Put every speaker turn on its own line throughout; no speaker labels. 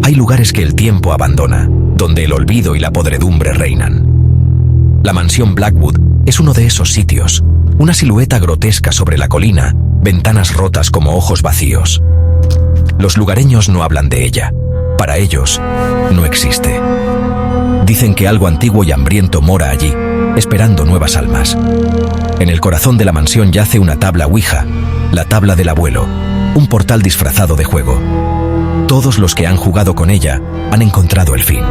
Hay lugares que el tiempo abandona, donde el olvido y la podredumbre reinan. La mansión Blackwood es uno de esos sitios, una silueta grotesca sobre la colina, ventanas rotas como ojos vacíos. Los lugareños no hablan de ella. Para ellos, no existe. Dicen que algo antiguo y hambriento mora allí, esperando nuevas almas. En el corazón de la mansión yace una tabla Ouija, la tabla del abuelo, un portal disfrazado de juego. Todos los que han jugado con ella han encontrado el fin,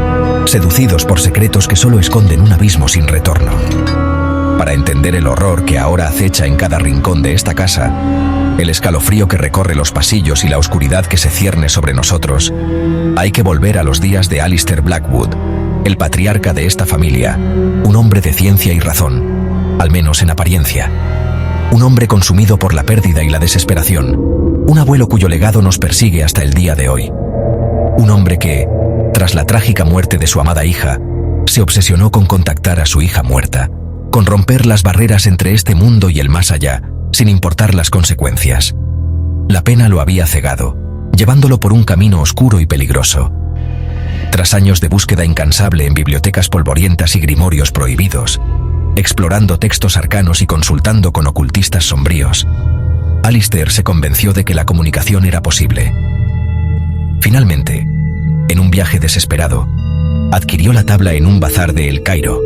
seducidos por secretos que solo esconden un abismo sin retorno. Para entender el horror que ahora acecha en cada rincón de esta casa, el escalofrío que recorre los pasillos y la oscuridad que se cierne sobre nosotros, hay que volver a los días de Alistair Blackwood, el patriarca de esta familia, un hombre de ciencia y razón, al menos en apariencia. Un hombre consumido por la pérdida y la desesperación, un abuelo cuyo legado nos persigue hasta el día de hoy. Un hombre que, tras la trágica muerte de su amada hija, se obsesionó con contactar a su hija muerta, con romper las barreras entre este mundo y el más allá, sin importar las consecuencias. La pena lo había cegado, llevándolo por un camino oscuro y peligroso. Tras años de búsqueda incansable en bibliotecas polvorientas y grimorios prohibidos, explorando textos arcanos y consultando con ocultistas sombríos, Alistair se convenció de que la comunicación era posible. Finalmente, en un viaje desesperado, adquirió la tabla en un bazar de El Cairo,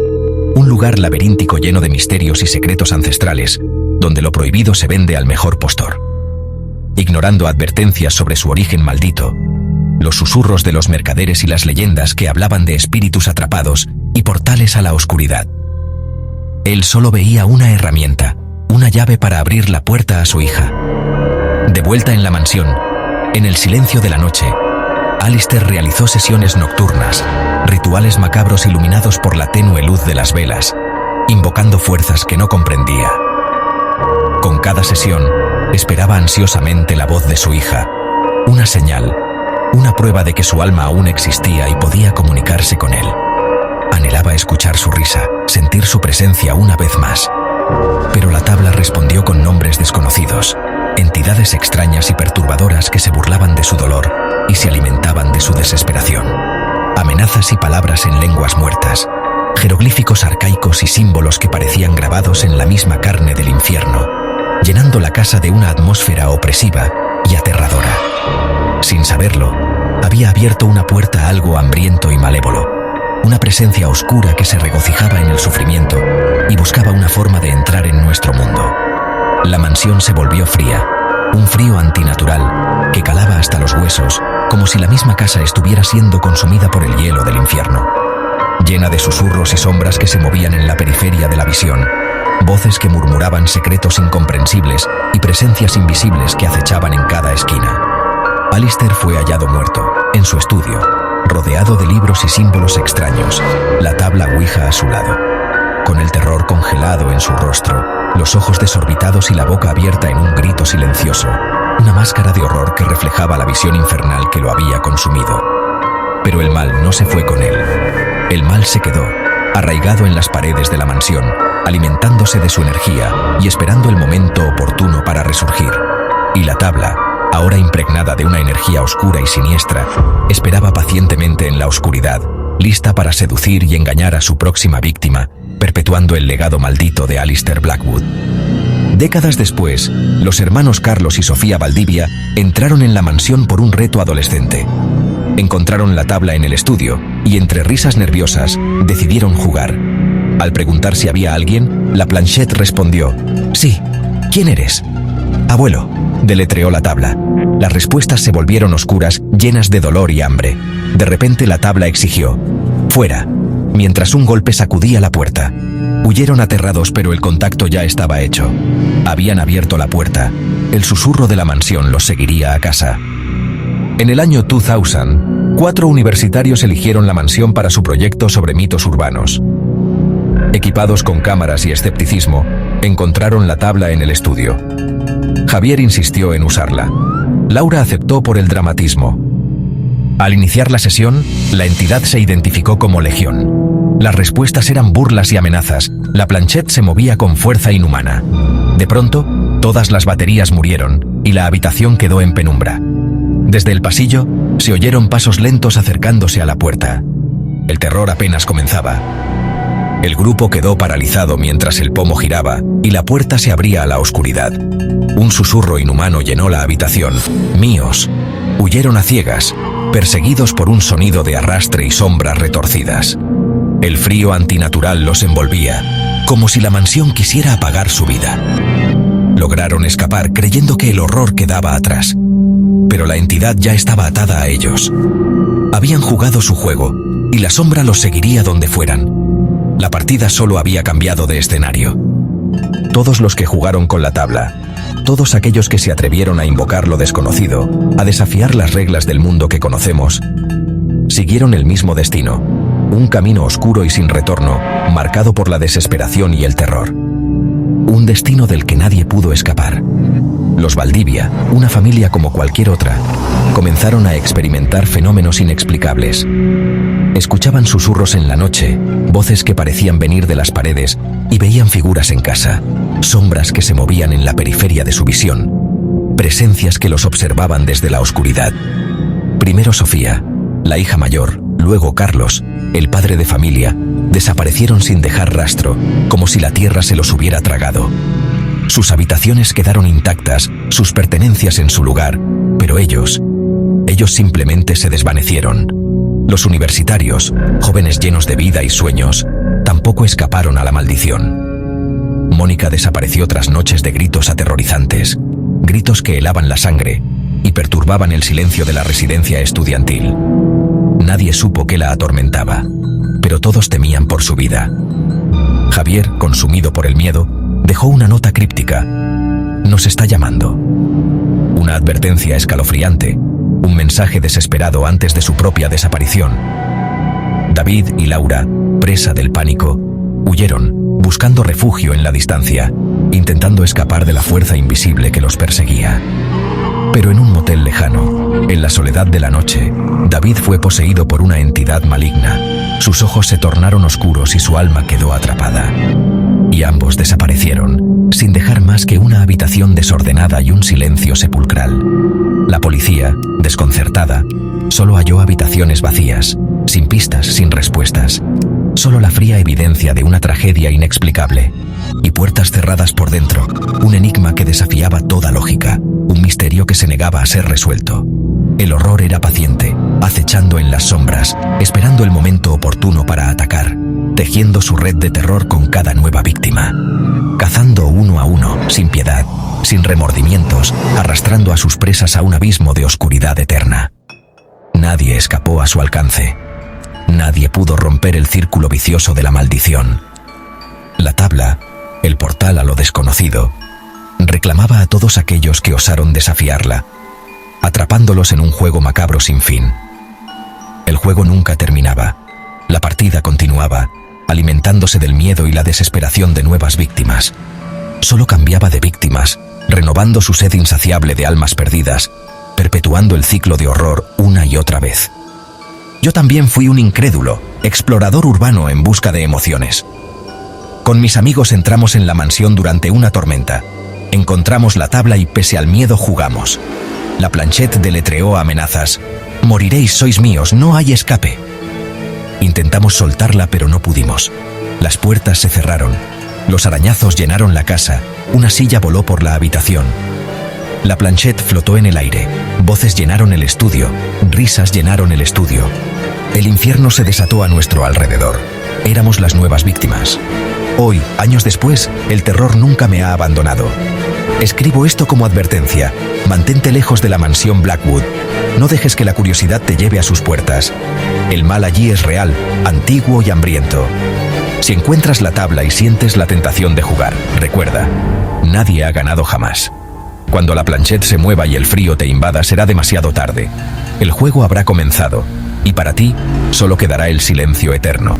un lugar laberíntico lleno de misterios y secretos ancestrales, donde lo prohibido se vende al mejor postor. Ignorando advertencias sobre su origen maldito, los susurros de los mercaderes y las leyendas que hablaban de espíritus atrapados y portales a la oscuridad, él solo veía una herramienta, una llave para abrir la puerta a su hija. De vuelta en la mansión, en el silencio de la noche, Alistair realizó sesiones nocturnas, rituales macabros iluminados por la tenue luz de las velas, invocando fuerzas que no comprendía. Con cada sesión, esperaba ansiosamente la voz de su hija, una señal, una prueba de que su alma aún existía y podía comunicarse con él. Anhelaba escuchar su risa, sentir su presencia una vez más. Pero la tabla respondió con nombres desconocidos, entidades extrañas y perturbadoras que se burlaban de su dolor y se alimentaban de su desesperación. Amenazas y palabras en lenguas muertas, jeroglíficos arcaicos y símbolos que parecían grabados en la misma carne del infierno, llenando la casa de una atmósfera opresiva y aterradora. Sin saberlo, había abierto una puerta a algo hambriento y malévolo, una presencia oscura que se regocijaba en el sufrimiento y buscaba una forma de entrar en nuestro mundo. La mansión se volvió fría, un frío antinatural que calaba hasta los huesos, como si la misma casa estuviera siendo consumida por el hielo del infierno. Llena de susurros y sombras que se movían en la periferia de la visión, voces que murmuraban secretos incomprensibles y presencias invisibles que acechaban en cada esquina. Alistair fue hallado muerto, en su estudio, rodeado de libros y símbolos extraños, la tabla Ouija a su lado. Con el terror congelado en su rostro, los ojos desorbitados y la boca abierta en un grito silencioso, una máscara de horror que reflejaba la visión infernal que lo había consumido. Pero el mal no se fue con él. El mal se quedó, arraigado en las paredes de la mansión, alimentándose de su energía y esperando el momento oportuno para resurgir. Y la tabla, ahora impregnada de una energía oscura y siniestra, esperaba pacientemente en la oscuridad, lista para seducir y engañar a su próxima víctima, perpetuando el legado maldito de Alistair Blackwood. Décadas después, los hermanos Carlos y Sofía Valdivia entraron en la mansión por un reto adolescente. Encontraron la tabla en el estudio y, entre risas nerviosas, decidieron jugar. Al preguntar si había alguien, la planchette respondió: «Sí, ¿quién eres?» «Abuelo», deletreó la tabla. Las respuestas se volvieron oscuras, llenas de dolor y hambre. De repente la tabla exigió: «Fuera», mientras un golpe sacudía la puerta. Huyeron aterrados, pero el contacto ya estaba hecho. Habían abierto la puerta. El susurro de la mansión los seguiría a casa. En el año 2000, 4 universitarios eligieron la mansión para su proyecto sobre mitos urbanos. Equipados con cámaras y escepticismo, encontraron la tabla en el estudio. Javier insistió en usarla. Laura aceptó por el dramatismo. Al iniciar la sesión, la entidad se identificó como Legión. Las respuestas eran burlas y amenazas. La planchette se movía con fuerza inhumana. De pronto, todas las baterías murieron y la habitación quedó en penumbra. Desde el pasillo, se oyeron pasos lentos acercándose a la puerta. El terror apenas comenzaba. El grupo quedó paralizado mientras el pomo giraba y la puerta se abría a la oscuridad. Un susurro inhumano llenó la habitación. Míos. Huyeron a ciegas, perseguidos por un sonido de arrastre y sombras retorcidas. El frío antinatural los envolvía, como si la mansión quisiera apagar su vida. Lograron escapar creyendo que el horror quedaba atrás, pero la entidad ya estaba atada a ellos. Habían jugado su juego, y la sombra los seguiría donde fueran. La partida solo había cambiado de escenario. Todos los que jugaron con la tabla, todos aquellos que se atrevieron a invocar lo desconocido, a desafiar las reglas del mundo que conocemos, siguieron el mismo destino, un camino oscuro y sin retorno, marcado por la desesperación y el terror. Un destino del que nadie pudo escapar. Los Valdivia, una familia como cualquier otra, comenzaron a experimentar fenómenos inexplicables. Escuchaban susurros en la noche, voces que parecían venir de las paredes, y veían figuras en casa, sombras que se movían en la periferia de su visión, presencias que los observaban desde la oscuridad. Primero Sofía, la hija mayor, luego Carlos, el padre de familia, desaparecieron sin dejar rastro, como si la tierra se los hubiera tragado. Sus habitaciones quedaron intactas, sus pertenencias en su lugar, pero ellos simplemente se desvanecieron. Los universitarios, jóvenes llenos de vida y sueños, tampoco escaparon a la maldición. Mónica desapareció tras noches de gritos aterrorizantes, gritos que helaban la sangre y perturbaban el silencio de la residencia estudiantil. Nadie supo qué la atormentaba, pero todos temían por su vida. Javier, consumido por el miedo, dejó una nota críptica. Nos está llamando. Una advertencia escalofriante, un mensaje desesperado antes de su propia desaparición. David y Laura, presa del pánico, huyeron, buscando refugio en la distancia, intentando escapar de la fuerza invisible que los perseguía. Pero en un motel lejano, en la soledad de la noche, David fue poseído por una entidad maligna. Sus ojos se tornaron oscuros y su alma quedó atrapada. Y ambos desaparecieron, sin dejar más que una habitación desordenada y un silencio sepulcral. La policía, desconcertada, solo halló habitaciones vacías, sin pistas, sin respuestas. Solo la fría evidencia de una tragedia inexplicable. Y puertas cerradas por dentro, un enigma que desafiaba toda lógica, un misterio que se negaba a ser resuelto. El horror era paciente, acechando en las sombras, esperando el momento oportuno para atacar, tejiendo su red de terror con cada nueva víctima. Cazando uno a uno, sin piedad, sin remordimientos, arrastrando a sus presas a un abismo de oscuridad eterna. Nadie escapó a su alcance. Nadie pudo romper el círculo vicioso de la maldición. La tabla, el portal a lo desconocido, reclamaba a todos aquellos que osaron desafiarla, atrapándolos en un juego macabro sin fin. El juego nunca terminaba. La partida continuaba, alimentándose del miedo y la desesperación de nuevas víctimas. Solo cambiaba de víctimas, renovando su sed insaciable de almas perdidas, perpetuando el ciclo de horror una y otra vez. Yo también fui un incrédulo, explorador urbano en busca de emociones. Con mis amigos entramos en la mansión durante una tormenta. Encontramos la tabla y pese al miedo jugamos. La planchette deletreó amenazas. Moriréis, sois míos, no hay escape. Intentamos soltarla pero no pudimos. Las puertas se cerraron. Los arañazos llenaron la casa. Una silla voló por la habitación. La planchette flotó en el aire. Voces llenaron el estudio. Risas llenaron el estudio. El infierno se desató a nuestro alrededor. Éramos las nuevas víctimas. Hoy, años después, el terror nunca me ha abandonado. Escribo esto como advertencia. Mantente lejos de la mansión Blackwood. No dejes que la curiosidad te lleve a sus puertas. El mal allí es real, antiguo y hambriento. Si encuentras la tabla y sientes la tentación de jugar, recuerda, nadie ha ganado jamás. Cuando la planchette se mueva y el frío te invada, será demasiado tarde. El juego habrá comenzado, y para ti solo quedará el silencio eterno.